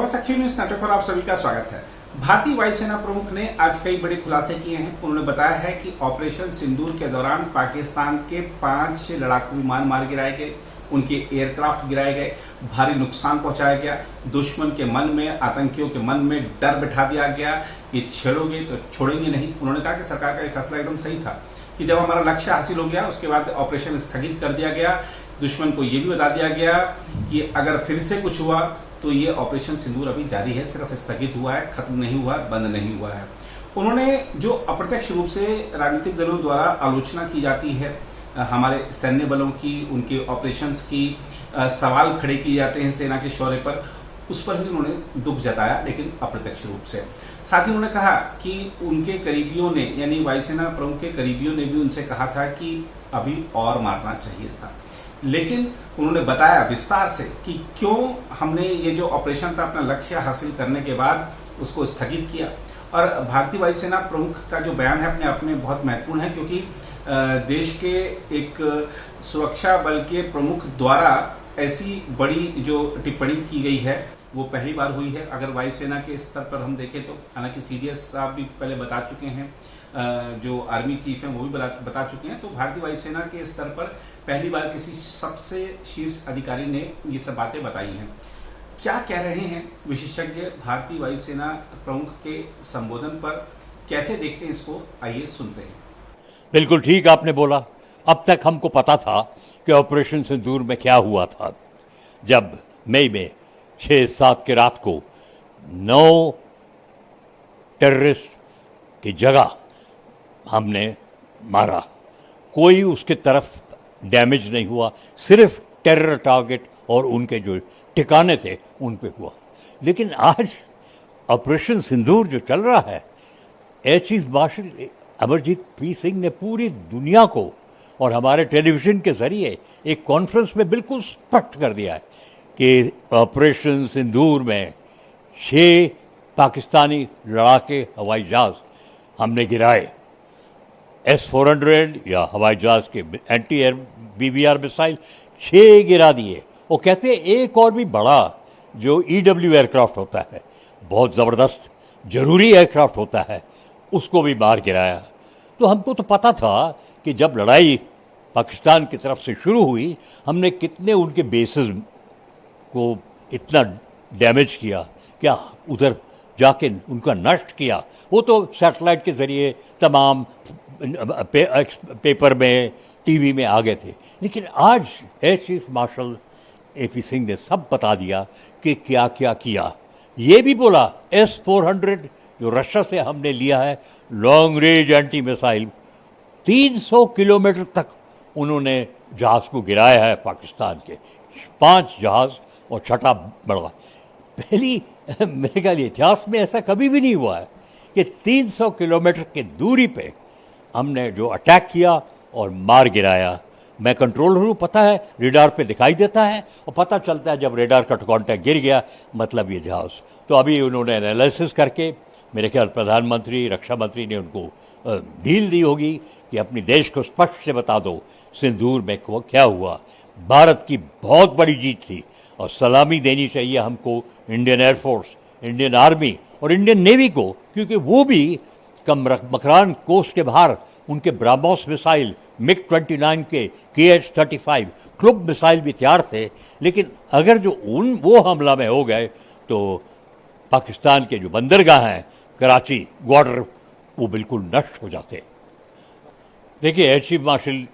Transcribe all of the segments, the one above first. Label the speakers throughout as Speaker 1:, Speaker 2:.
Speaker 1: नमस्कार, action news network पर आप सभी का स्वागत है। भारतीय वायुसेना प्रमुख ने आज कई बड़े खुलासे किए हैं। उन्होंने बताया है कि ऑपरेशन सिंदूर के दौरान पाकिस्तान के 5 लड़ाकू विमान मार गिराए गए, उनके एयरक्राफ्ट गिराए गए, भारी नुकसान पहुंचाया गया। दुश्मन के मन में, आतंकियों के मन में डर बिठा दिया गया कि छेड़ोगे तो छोड़ेंगे नहीं। उन्होंने कहा कि सरकार का यह फैसला एकदम सही था कि जब हमारा लक्ष्य हासिल हो गया उसके बाद ऑपरेशन स्थगित कर दिया गया। दुश्मन को यह भी बता दिया गया कि अगर फिर से कुछ हुआ तो ये ऑपरेशन सिंदूर अभी जारी है, सिर्फ स्थगित हुआ है, खत्म नहीं हुआ, बंद नहीं हुआ है। उन्होंने जो अप्रत्यक्ष रूप से राजनीतिक दलों द्वारा आलोचना की जाती है हमारे सैन्य बलों की, उनके ऑपरेशंस की, सवाल खड़े किए जाते हैं सेना के शौर्य पर, उस पर भी उन्होंने दुख जताया, लेकिन अप्रत्यक्ष रूप से। साथ ही उन्होंने कहा कि उनके करीबियों ने, यानी वायुसेना प्रमुख के करीबियों ने भी उनसे कहा था कि अभी और मारना चाहिए था, लेकिन उन्होंने बताया विस्तार से कि क्यों हमने ये जो ऑपरेशन था अपना लक्ष्य हासिल करने के बाद उसको स्थगित किया। और भारतीय वायुसेना प्रमुख का जो बयान है अपने आप में बहुत महत्वपूर्ण है, क्योंकि देश के एक सुरक्षा बल के प्रमुख द्वारा ऐसी बड़ी जो टिप्पणी की गई है वो पहली बार हुई है। अगर वायुसेना के स्तर पर हम देखें तो, हालांकि सीडीएस साहब भी पहले बता चुके हैं, जो आर्मी चीफ हैं वो भी बता चुके हैं, तो भारतीय वायुसेना के स्तर पर पहली बार किसी सबसे शीर्ष अधिकारी ने ये सब बातें बताई हैं। क्या कह रहे हैं विशेषज्ञ भारतीय वायुसेना प्रमुख के संबोधन पर, कैसे देखते हैं इसको, आइए सुनते हैं।
Speaker 2: बिल्कुल ठीक आपने बोला। अब तक हमको पता था कि ऑपरेशन सिंदूर में क्या हुआ था। जब मई में 6-7 की रात को 9 टेररिस्ट की जगह हमने मारा, कोई उसके तरफ डैमेज नहीं हुआ, सिर्फ टेरर टारगेट और उनके जो ठिकाने थे उन पे हुआ। लेकिन आज ऑपरेशन सिंदूर जो चल रहा है, air chief marshal Amarjeet P Singh ने पूरी दुनिया को और हमारे टेलीविज़न के जरिए एक कॉन्फ्रेंस में बिल्कुल स्पष्ट कर दिया है कि ऑपरेशन सिंदूर में 6 पाकिस्तानी लड़ाके हवाई जहाज हमने गिराए। S-400 या हवाई जहाज के एंटी एयर BBR मिसाइल 6 गिरा दिए। वो कहते हैं एक और भी बड़ा जो EW एयरक्राफ्ट होता है, बहुत ज़बरदस्त जरूरी एयरक्राफ्ट होता है, उसको भी मार गिराया। तो हमको तो पता था कि जब लड़ाई पाकिस्तान की तरफ से शुरू हुई, हमने कितने उनके बेसेस को इतना डैमेज किया, क्या उधर जाके उनका नष्ट किया। वो तो सैटेलाइट के ज़रिए तमाम पेपर में, टीवी में आ गए थे। लेकिन आज air chief marshal AP Singh ने सब बता दिया कि क्या क्या किया। ये भी बोला S-400 जो रशिया से हमने लिया है, long range anti missile, 300 kilometre तक उन्होंने जहाज को गिराया है पाकिस्तान के। 5 जहाज और 6ठा बड़ा। पहली मेरे ख्याल इतिहास में ऐसा कभी भी नहीं हुआ है कि 300 किलोमीटर की दूरी पे हमने जो अटैक किया और मार गिराया। मैं कंट्रोलर हूँ, पता है, रेडार पे दिखाई देता है और पता चलता है जब रेडार का कांटेक्ट गिर गया, मतलब ये जहाज़। तो अभी उन्होंने एनालिसिस करके, मेरे ख्याल प्रधानमंत्री, रक्षा मंत्री ने उनको डील दी होगी कि अपने देश को स्पष्ट से बता दो सिंदूर में क्या हुआ। भारत की बहुत बड़ी जीत थी और सलामी देनी चाहिए हमको इंडियन एयरफोर्स, इंडियन आर्मी और इंडियन नेवी को, क्योंकि वो भी मकरान कोस्ट के बाहर उनके ब्राह्मोस मिसाइल, MiG-29 के KH-35 क्लुब मिसाइल भी तैयार थे। लेकिन अगर जो वो हमला में हो गए तो पाकिस्तान के जो बंदरगाह हैं, कराची, ग्वादर, वो बिल्कुल नष्ट हो जाते। देखिए, air chief marshal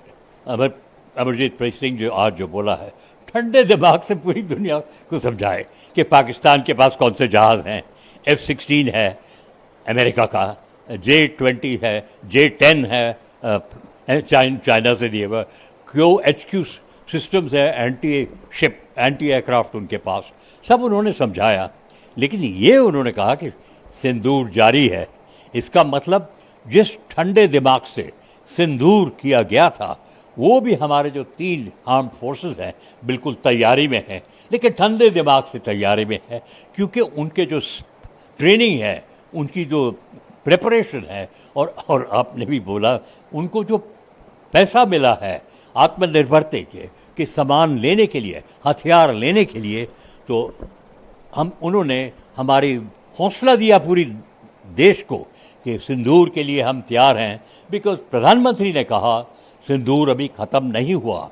Speaker 2: Amarjeet P Singh जो आज जो बोला है, ठंडे दिमाग से पूरी दुनिया को समझाए कि पाकिस्तान के पास कौन से जहाज़ हैं। F-16 है अमेरिका का, J-20 है, J-10 है चाइना से लिए हुआ, QHQ सिस्टम्स है, एंटी शिप, एंटी एयरक्राफ्ट उनके पास, सब उन्होंने समझाया। लेकिन ये उन्होंने कहा कि सिंदूर जारी है। इसका मतलब जिस ठंडे दिमाग से सिंदूर किया गया था, वो भी हमारे जो 3 आर्म्ड फोर्सेस हैं बिल्कुल तैयारी में हैं। लेकिन ठंडे दिमाग से तैयारी में है क्योंकि उनके जो ट्रेनिंग है, उनकी जो प्रिपरेशन है, और आपने भी बोला उनको जो पैसा मिला है आत्मनिर्भरता के सामान लेने के लिए, हथियार लेने के लिए, तो उन्होंने हमारी हौसला दिया पूरी देश को कि सिंदूर के लिए हम तैयार हैं, बिकॉज प्रधानमंत्री ने कहा सिंदूर अभी खत्म नहीं हुआ।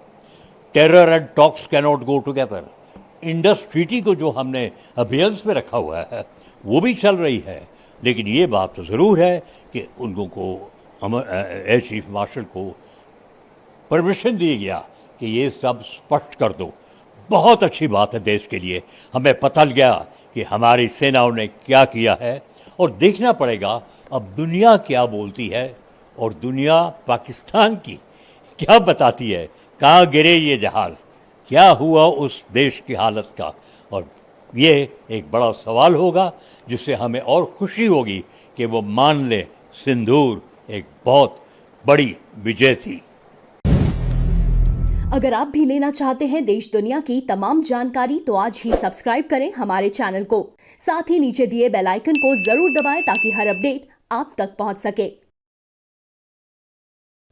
Speaker 2: Terror and talks cannot go together. Indus treaty को जो हमने अभियंस में रखा हुआ है वो भी चल रही है, लेकिन ये बात तो ज़रूर है कि उनको को एयर चीफ मार्शल को परमिशन दिया गया कि ये सब स्पष्ट कर दो। बहुत अच्छी बात है देश के लिए। हमें पता लग गया कि हमारी सेनाओं ने क्या किया है, और देखना पड़ेगा अब दुनिया क्या बोलती है और दुनिया पाकिस्तान की क्या बताती है। कहाँ गिरे ये जहाज़, क्या हुआ उस देश की हालत का, और ये एक बड़ा सवाल होगा जिससे हमें और खुशी होगी कि वो मान ले सिंदूर एक बहुत बड़ी विजय थी।
Speaker 3: अगर आप भी लेना चाहते हैं देश दुनिया की तमाम जानकारी तो आज ही सब्सक्राइब करें हमारे चैनल को। साथ ही नीचे दिए बेल आइकन को जरूर दबाएं ताकि हर अपडेट आप तक पहुंच सके।